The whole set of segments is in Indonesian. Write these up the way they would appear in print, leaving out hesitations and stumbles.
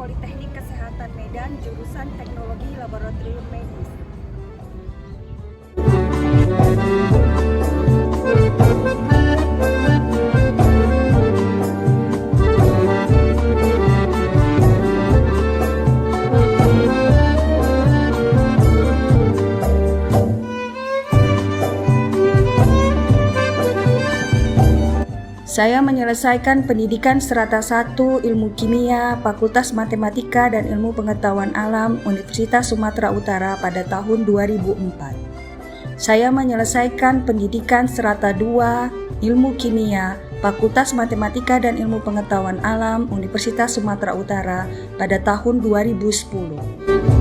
Politeknik Kesehatan Medan, jurusan Teknologi Laboratorium Medis. Saya menyelesaikan pendidikan strata 1 Ilmu Kimia, Fakultas Matematika dan Ilmu Pengetahuan Alam, Universitas Sumatera Utara pada tahun 2004. Saya menyelesaikan pendidikan strata 2 Ilmu Kimia, Fakultas Matematika dan Ilmu Pengetahuan Alam, Universitas Sumatera Utara pada tahun 2010.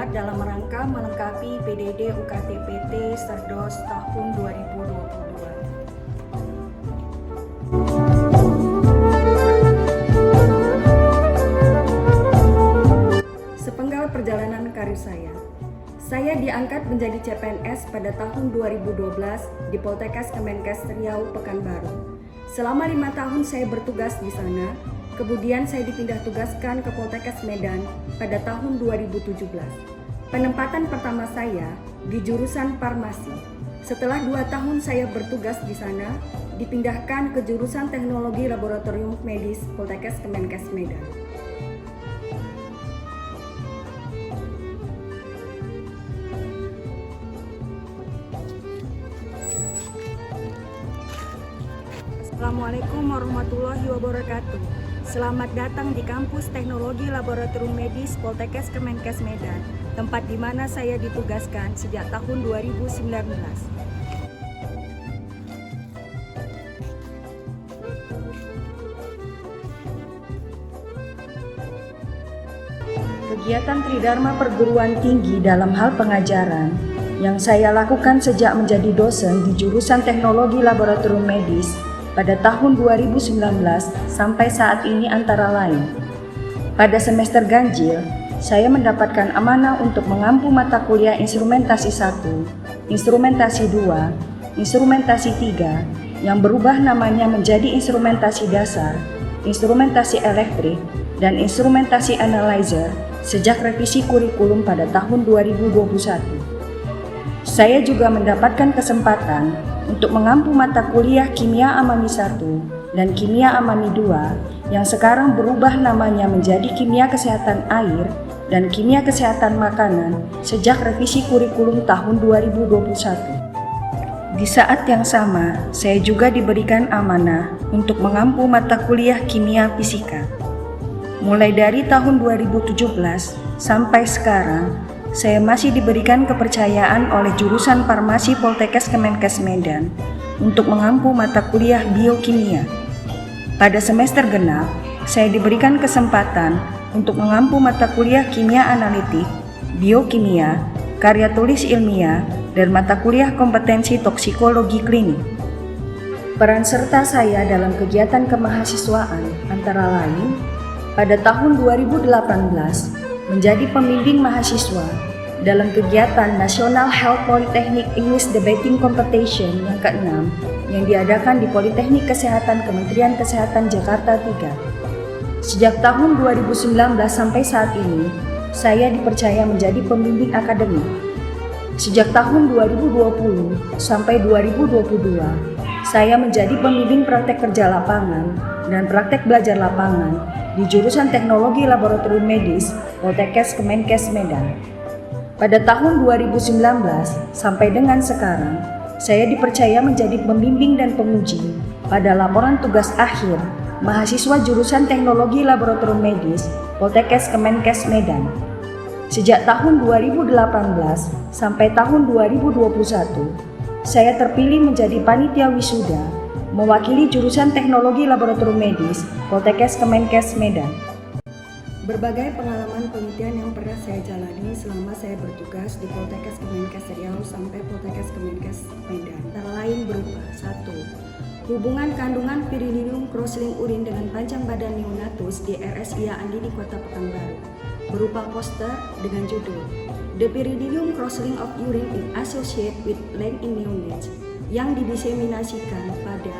Dalam rangka melengkapi PDD UKT-PT Serdos tahun 2022. Sepenggal perjalanan karir saya diangkat menjadi CPNS pada tahun 2012 di Poltekkes Kemenkes Riau, Pekanbaru. Selama 5 tahun saya bertugas di sana, kemudian saya dipindah tugaskan ke Poltekkes Medan pada tahun 2017. Penempatan pertama saya di jurusan farmasi. Setelah 2 tahun saya bertugas di sana, dipindahkan ke jurusan Teknologi Laboratorium Medis Poltekkes Kemenkes Medan. Assalamualaikum warahmatullahi wabarakatuh. Selamat datang di kampus Teknologi Laboratorium Medis Poltekkes Kemenkes Medan, tempat di mana saya ditugaskan sejak tahun 2019. Kegiatan Tridharma Perguruan Tinggi dalam hal pengajaran yang saya lakukan sejak menjadi dosen di jurusan Teknologi Laboratorium Medis pada tahun 2019 sampai saat ini antara lain. Pada semester ganjil, saya mendapatkan amanah untuk mengampu mata kuliah instrumentasi 1, instrumentasi 2, instrumentasi 3 yang berubah namanya menjadi instrumentasi dasar, instrumentasi elektrik, dan instrumentasi analyzer sejak revisi kurikulum pada tahun 2021. Saya juga mendapatkan kesempatan untuk mengampu mata kuliah Kimia Amami 1 dan Kimia Amami 2 yang sekarang berubah namanya menjadi Kimia Kesehatan Air dan Kimia Kesehatan Makanan sejak revisi kurikulum tahun 2021. Di saat yang sama, saya juga diberikan amanah untuk mengampu mata kuliah Kimia Fisika. Mulai dari tahun 2017 sampai sekarang, saya masih diberikan kepercayaan oleh jurusan Farmasi Poltekkes Kemenkes Medan untuk mengampu mata kuliah biokimia. Pada semester genap, saya diberikan kesempatan untuk mengampu mata kuliah kimia analitik, biokimia, karya tulis ilmiah, dan mata kuliah kompetensi toksikologi klinik. Peran serta saya dalam kegiatan kemahasiswaan antara lain, pada tahun 2018, menjadi pembimbing mahasiswa dalam kegiatan National Health Polytechnic English Debating Competition yang ke-6 yang diadakan di Politeknik Kesehatan Kementerian Kesehatan Jakarta 3. Sejak tahun 2019 sampai saat ini, saya dipercaya menjadi pembimbing akademik. Sejak tahun 2020 sampai 2022, saya menjadi pembimbing praktek kerja lapangan dan praktek belajar lapangan di jurusan Teknologi Laboratorium Medis Poltekkes Kemenkes Medan. Pada tahun 2019 sampai dengan sekarang, saya dipercaya menjadi pembimbing dan penguji pada laporan tugas akhir mahasiswa jurusan Teknologi Laboratorium Medis Poltekkes Kemenkes Medan. Sejak tahun 2018 sampai tahun 2021, saya terpilih menjadi panitia wisuda mewakili jurusan Teknologi Laboratorium Medis Poltekkes Kemenkes Medan. Berbagai pengalaman penelitian yang pernah saya jalani selama saya bertugas di Poltekkes Kemenkes Riau sampai Poltekkes Kemenkes Medan, antara lain berupa 1. Hubungan kandungan Pyridium crossling urin dengan panjang badan neonatus di RSIA Andini Kota Pekanbaru, berupa poster dengan judul The Pyridium crossling of urine is associated with length in neonates, yang didiseminasikan pada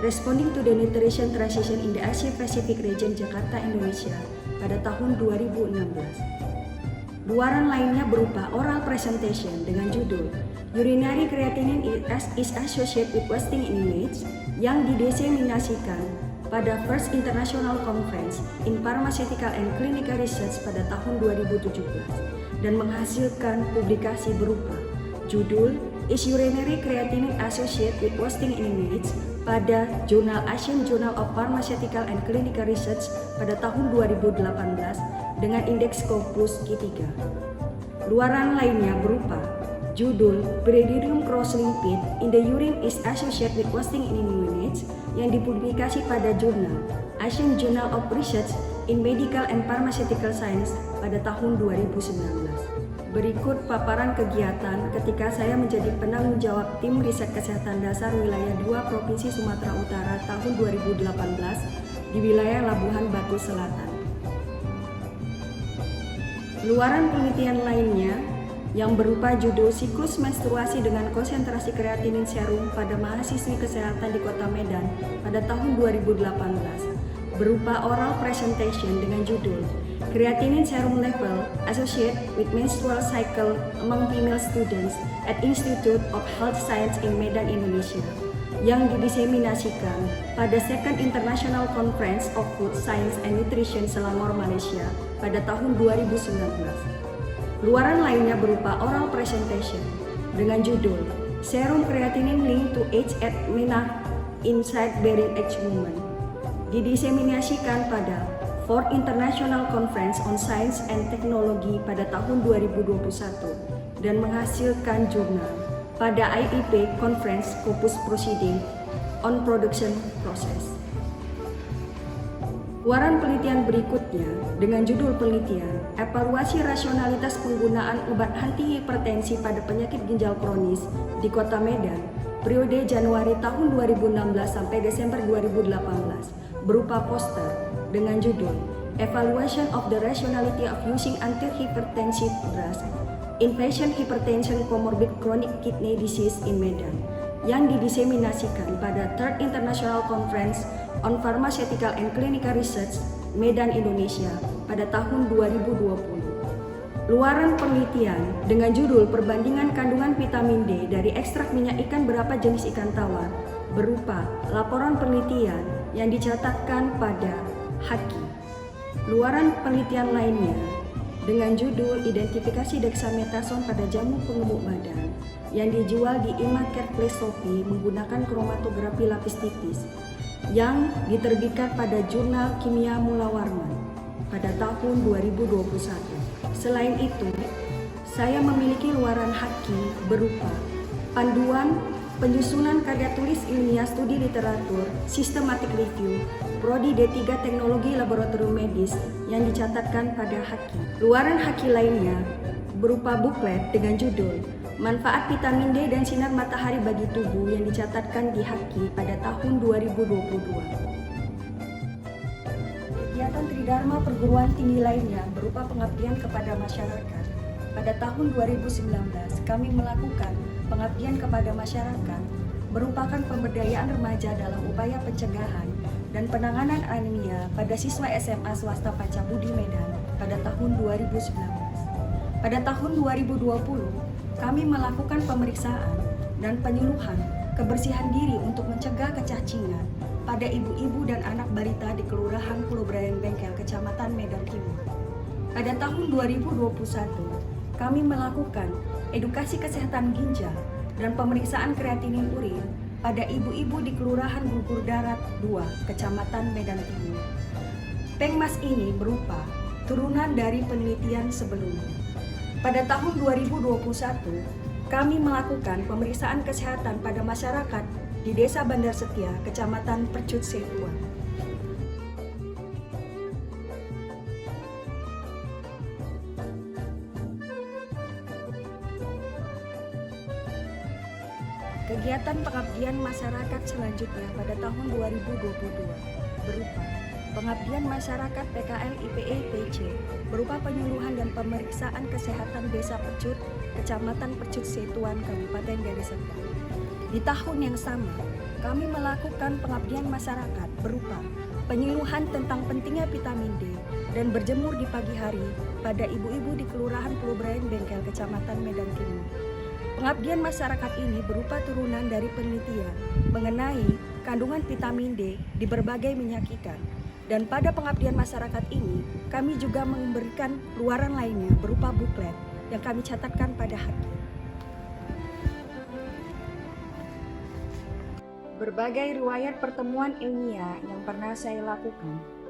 Responding to the Nutrition Transition in the Asia Pacific Region Jakarta, Indonesia pada tahun 2016. Luaran lainnya berupa oral presentation dengan judul Urinary Creatinine is Associated with Wasting in Neonates, yang didiseminasikan pada First International Conference in Pharmaceutical and Clinical Research pada tahun 2017 dan menghasilkan publikasi berupa judul Is Urinary Creatinine Associated with Wasting in Neonates pada Jurnal Asian Journal of Pharmaceutical and Clinical Research pada tahun 2018 dengan indeks Scopus Q3. Luaran lainnya berupa judul Pyridium cross-linked in the urine is associated with wasting in neonates yang dipublikasi pada Jurnal Asian Journal of Research in Medical and Pharmaceutical Science pada tahun 2019. Berikut paparan kegiatan ketika saya menjadi penanggung jawab tim riset kesehatan dasar wilayah 2 Provinsi Sumatera Utara tahun 2018 di wilayah Labuhan Batu Selatan. Luaran penelitian lainnya yang berupa judul Siklus Menstruasi dengan Konsentrasi Kreatinin Serum pada Mahasiswi Kesehatan di Kota Medan pada tahun 2018, berupa oral presentation dengan judul Creatinine Serum Level Associated with Menstrual Cycle Among Female Students at Institute of Health Science in Medan, Indonesia, yang didiseminasikan pada Second International Conference of Food Science and Nutrition Selangor, Malaysia pada tahun 2019. Luaran lainnya berupa oral presentation dengan judul Serum Creatinine Linked to Age at Menarche in Childbearing Age Women, didiseminasikan pada Fourth International Conference on Science and Technology pada tahun 2021 dan menghasilkan jurnal pada IEP Conference Scopus Proceeding on Production Process. Luaran penelitian berikutnya dengan judul penelitian Evaluasi Rasionalitas Penggunaan Obat Anti-Hipertensi pada Penyakit Ginjal Kronis di Kota Medan periode Januari tahun 2016 sampai Desember 2018 berupa poster dengan judul Evaluation of the Rationality of Using Antihypertensive Drugs in Patient Hypertension Comorbid Chronic Kidney Disease in Medan, yang didiseminasikan pada Third International Conference on Pharmaceutical and Clinical Research Medan, Indonesia pada tahun 2020. Luaran penelitian dengan judul Perbandingan Kandungan Vitamin D dari Ekstrak Minyak Ikan Berapa Jenis Ikan Tawar berupa laporan penelitian yang dicatatkan pada HAKI. Luaran penelitian lainnya dengan judul Identifikasi Dexamethasone pada Jamu Pengemuk Badan yang dijual di Imakertplus Shopee menggunakan kromatografi lapis tipis yang diterbitkan pada Jurnal Kimia Mulawarman pada tahun 2021. Selain itu, saya memiliki luaran HAKI berupa panduan penyusunan karya tulis ilmiah studi literatur, systematic review, Prodi D3 Teknologi Laboratorium Medis yang dicatatkan pada HAKI. Luaran HAKI lainnya berupa buklet dengan judul Manfaat Vitamin D dan Sinar Matahari bagi Tubuh yang dicatatkan di HAKI pada tahun 2022. Kegiatan Tridharma Perguruan Tinggi lainnya berupa pengabdian kepada masyarakat. Pada tahun 2019, kami melakukan pengabdian kepada masyarakat merupakan pemberdayaan remaja dalam upaya pencegahan dan penanganan anemia pada siswa SMA swasta Pacabudi Medan pada tahun 2019. Pada tahun 2020, kami melakukan pemeriksaan dan penyuluhan kebersihan diri untuk mencegah kecacingan pada ibu-ibu dan anak balita di Kelurahan Pulau Brayan Bengkel, Kecamatan Medan Timur. Pada tahun 2021, kami melakukan edukasi kesehatan ginjal dan pemeriksaan kreatinin urin pada ibu-ibu di Kelurahan Gugur Darat 2, Kecamatan Medan Timur. Pengmas ini berupa turunan dari penelitian sebelumnya. Pada tahun 2021, kami melakukan pemeriksaan kesehatan pada masyarakat di Desa Bandar Setia, Kecamatan Percut Setuan. Kegiatan pengabdian masyarakat selanjutnya pada tahun 2022 berupa pengabdian masyarakat PKL IPE PC berupa penyuluhan dan pemeriksaan kesehatan Desa Pecut, Kecamatan Pecut Setuan, Kabupaten Deli Serdang. Di tahun yang sama, kami melakukan pengabdian masyarakat berupa penyuluhan tentang pentingnya vitamin D dan berjemur di pagi hari pada ibu-ibu di Kelurahan Pulau Brain Bengkel, Kecamatan Medan Timur. Pengabdian masyarakat ini berupa turunan dari penelitian mengenai kandungan vitamin D di berbagai minyak ikan. Dan pada pengabdian masyarakat ini, kami juga memberikan luaran lainnya berupa buklet yang kami catatkan pada hati. Berbagai riwayat pertemuan ilmiah yang pernah saya lakukan.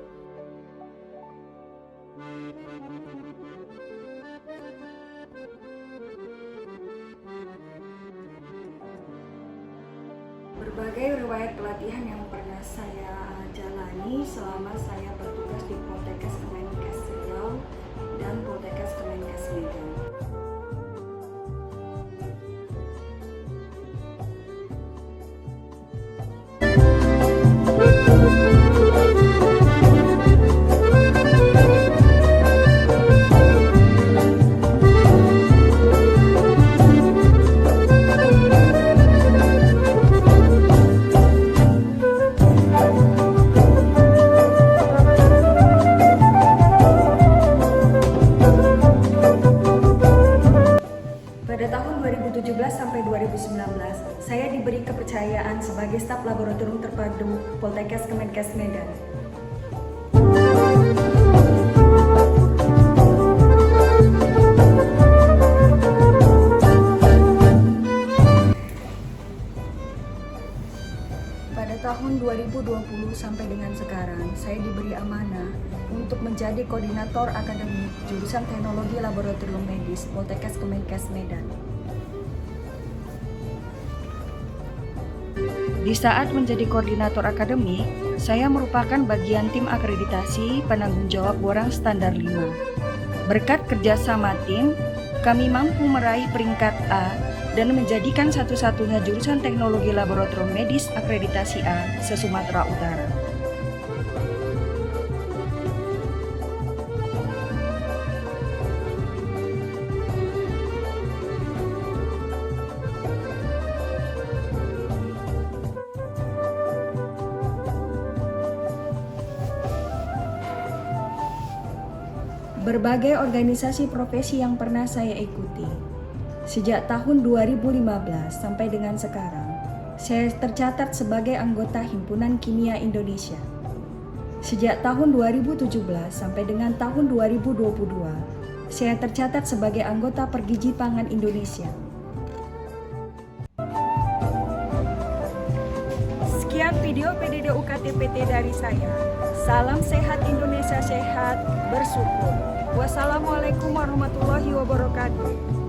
Berbagai riwayat pelatihan yang pernah saya jalani selama saya bertugas di Poltekkes Kemenkes Riau dan Poltekkes Kemenkes Medan. Pada tahun 2017 sampai 2019, saya diberi kepercayaan sebagai staf laboratorium terpadu Poltekkes Kemenkes Medan. Pada tahun 2020 sampai dengan sekarang, saya diberi amanah untuk menjadi koordinator akademik jurusan Teknologi Laboratorium Medis Poltekkes Kemenkes Medan. Di saat menjadi koordinator akademik, saya merupakan bagian tim akreditasi penanggung jawab borang standar 5. Berkat kerjasama tim, kami mampu meraih peringkat A dan menjadikan satu-satunya jurusan teknologi laboratorium medis akreditasi A se-Sumatera Utara. Berbagai organisasi profesi yang pernah saya ikuti. Sejak tahun 2015 sampai dengan sekarang, saya tercatat sebagai anggota Himpunan Kimia Indonesia. Sejak tahun 2017 sampai dengan tahun 2022, saya tercatat sebagai anggota Pergizi Pangan Indonesia. Sekian video PDD UKT-PT dari saya. Salam sehat Indonesia, sehat bersyukur. Wassalamualaikum warahmatullahi wabarakatuh.